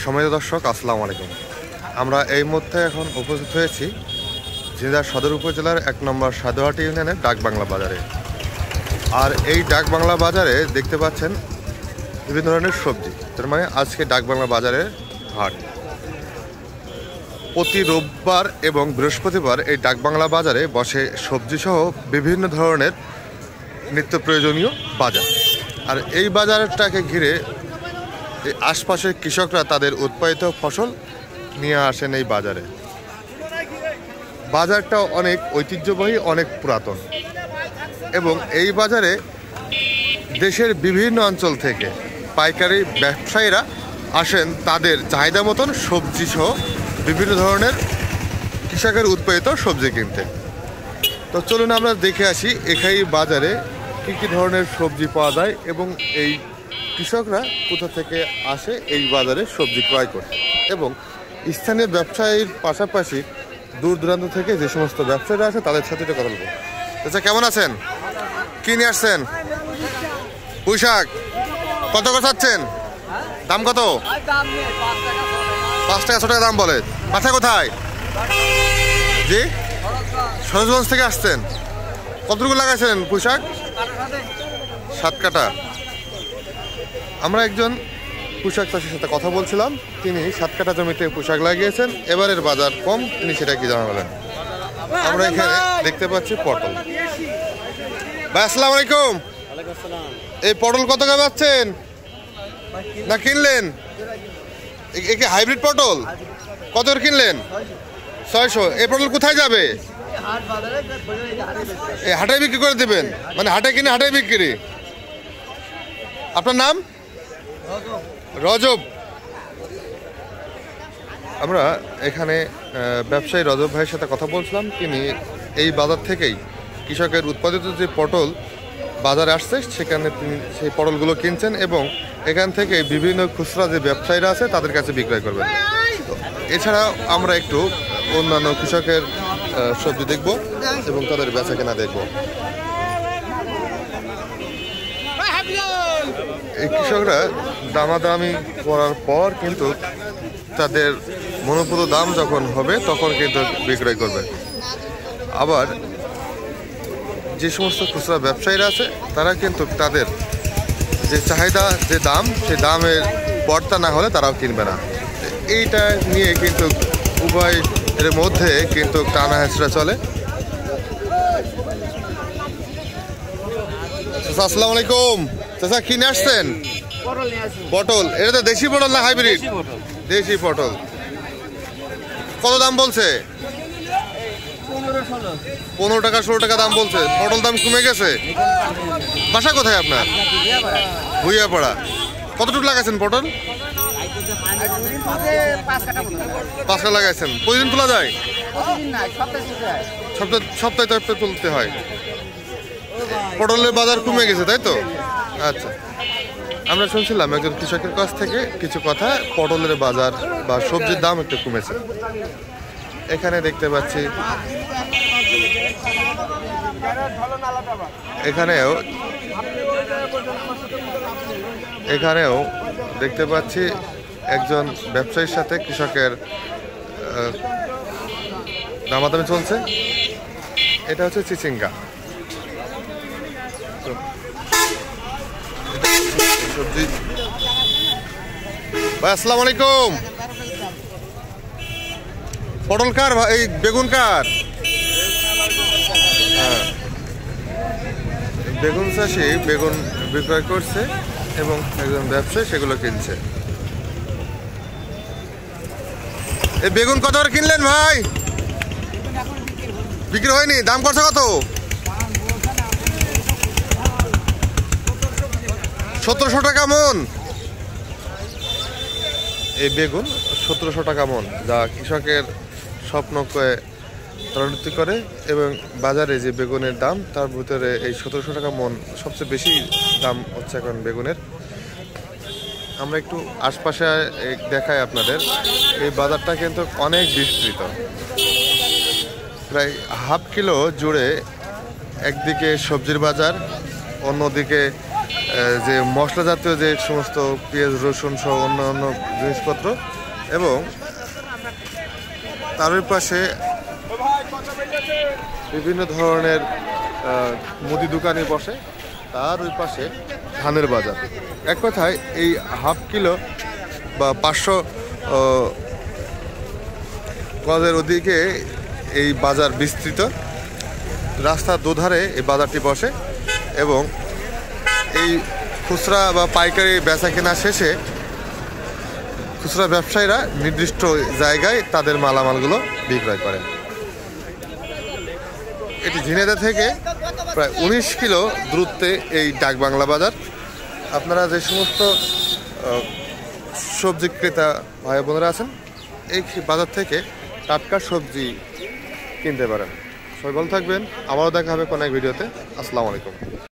সম্মানিত দর্শক, আসসালামু আলাইকুম। আমরা এই মুহূর্তে এখন উপস্থিত হয়েছি ঝিনাইদহ সদর উপজেলার ১ নম্বর সাধুহাটি ইউনিয়নের ডাকবাংলা বাজারে। আর এই ডাকবাংলা বাজারে দেখতে পাচ্ছেন বিভিন্ন ধরনের সবজি। তার মানে আজকে ডাকবাংলা বাজারের হাট। প্রতি রোববার এবং বৃহস্পতিবার এই ডাকবাংলা বাজারে বসে সবজিসহ বিভিন্ন ধরনের নিত্য প্রয়োজনীয় বাজার। আর এই বাজারটাকে ঘিরে এই আশপাশের কৃষকরা তাদের উৎপাদিত ফসল নিয়ে আসেন এই বাজারে। বাজারটা অনেক ঐতিহ্যবাহী, অনেক পুরাতন, এবং এই বাজারে দেশের বিভিন্ন অঞ্চল থেকে পাইকারি ব্যবসায়ীরা আসেন তাদের চাহিদা মতন সবজি সহ বিভিন্ন ধরনের কৃষকের উৎপাদিত সবজি কিনতে। তো চলুন আমরা দেখে আসি এখানে বাজারে কী কী ধরনের সবজি পাওয়া যায় এবং এই কৃষকরা কোথা থেকে আসে এই বাজারে সবজি ক্রয় করতে, এবং স্থানীয় ব্যবসায়ীর পাশাপাশি দূর দূরান্ত থেকে যে সমস্ত ব্যবসায়ীরা আসে তাদের সাথে কথা বলবো। আচ্ছা, কেমন আছেন? কি নিয়ে আসছেন? পুঁই শাক কত করে চাচ্ছেন? দাম কত? 5 টাকা 6 টাকা দাম বলে। বাসা কোথায়? জি, সরোজগঞ্জ থেকে আসছেন। কতটুকু লাগাইছেন পুঁই শাক? 7 কাটা। আমরা একজন পোশাক চাষির সাথে কথা বলছিলাম, তিনি 7 কাটা জমিতে পোশাক লাগিয়েছেন। এবারের বাজার কম, তিনি সেটা কি জানালেন। আমরা এখানে দেখতে পাচ্ছি পটল। ভাই, আসসালামু আলাইকুম। এই পটল কত করে পাচ্ছেন? না কিনলেন? একে হাইব্রিড পটল কত করে কিনলেন? 600। এই পটল কোথায় যাবে? এই হাটে বিক্রি করে দেবেন? মানে হাটে কিনে হাটে বিক্রি। আপনার নাম? রজব। আমরা এখানে ব্যবসায়ী রজব ভাইয়ের সাথে কথা বলছিলাম। তিনি এই বাজার থেকেই কৃষকের উৎপাদিত যে পটল বাজারে আসছে সেখানে তিনি সেই পটলগুলো কিনছেন এবং এখান থেকে বিভিন্ন খুচরা যে ব্যবসায়ীরা আছে তাদের কাছে বিক্রয় করবেন। তো এছাড়া আমরা একটু অন্যান্য কৃষকের সবজি দেখব এবং তাদের বেচা কেনা দেখব। এই কৃষকরা দামাদামি করার পর কিন্তু তাদের মনোপুত দাম যখন হবে তখন কিন্তু বিক্রয় করবে। আবার যে সমস্ত খুচরা ব্যবসায়ীরা আছে তারা কিন্তু তাদের যে চাহিদা, যে দাম, সেই দামের পর্তা না হলে তারাও কিনবে না। এইটা নিয়ে কিন্তু উভয়ের মধ্যে কিন্তু টানা হেঁচড়া চলে। আসসালামু আলাইকুম। চাচা, কিনে আসছেন পটল? এটা তো দেশি পটল না হাইব্রিড? দেশি পটল। কত দাম বলছে? 15 টাকা 16 টাকা দাম বলছে। পটল দাম কমে গেছে। বাসা কোথায় আপনার? ভুইয়াপাড়া। কতটুকু লাগাইছেন পটল? 5 কাটা লাগাইছেন। প্রতিদিন তোলা যায়? সপ্তাহে তো তুলতে হয়। পটলের বাজার কমে গেছে, তাই তো? আচ্ছা, আমরা শুনছিলাম একজন কৃষকের কাছ থেকে কিছু কথা, পটলের বাজার বা সবজির দাম একটু কমেছে। এখানে দেখতে পাচ্ছি এখানেও দেখতে পাচ্ছি একজন ব্যবসায়ীর সাথে কৃষকের দামাদামি চলছে। এটা হচ্ছে চিচিঙ্গা সবজি। ভাই, আসসালামু আলাইকুম। পটল কার? এই বেগুন কার? হ্যাঁ, বেগুন চাষি বেগুন বিক্রয় করছে এবং একজন ব্যবসায়ী সেগুলো কিনছে। এই বেগুন কত করে কিনলেন ভাই? বিক্রি হয়নি? দাম করছে কত? 1700 টাকা মন। এই বেগুন 1700 টাকা মন, যা কৃষকের স্বপ্নকে ত্বরান্বিত করে। এবং বাজারে যে বেগুনের দাম তার ভিতরে এই 1700 টাকা মন সবচেয়ে বেশি দাম হচ্ছে এখন বেগুনের। আমরা একটু আশপাশে দেখাই আপনাদের। এই বাজারটা কিন্তু অনেক বিস্তৃত, প্রায় হাফ কিলো জুড়ে। একদিকে সবজির বাজার, অন্যদিকে যে মশলা জাতীয় যে সমস্ত পেঁয়াজ রসুন সহ অন্যান্য জিনিসপত্র, এবং তার পাশে বিভিন্ন ধরনের মুদি দোকানে বসে, তার ওই পাশে ধানের বাজার। এক কথায় এই হাফ কিলো বা 500 গজের ওদিকে এই বাজার বিস্তৃত। রাস্তার দুধারে এই বাজারটি বসে এবং এই খুচরা বা পাইকারি বেচা কেনা শেষে খুচরা ব্যবসায়ীরা নির্দিষ্ট জায়গায় তাদের মালামালগুলো বিক্রয় করেন। এটি ঝিনেদা থেকে প্রায় 19 কিলো দূরত্বে এই ডাকবাংলা বাজার। আপনারা যে সমস্ত সবজি ক্রেতা ভাই বোনেরা আছেন, এই বাজার থেকে টাটকা সবজি কিনতে পারেন। সবাই ভালো থাকবেন, আবারও দেখা হবে কোনো এক ভিডিওতে। আসসালামু আলাইকুম।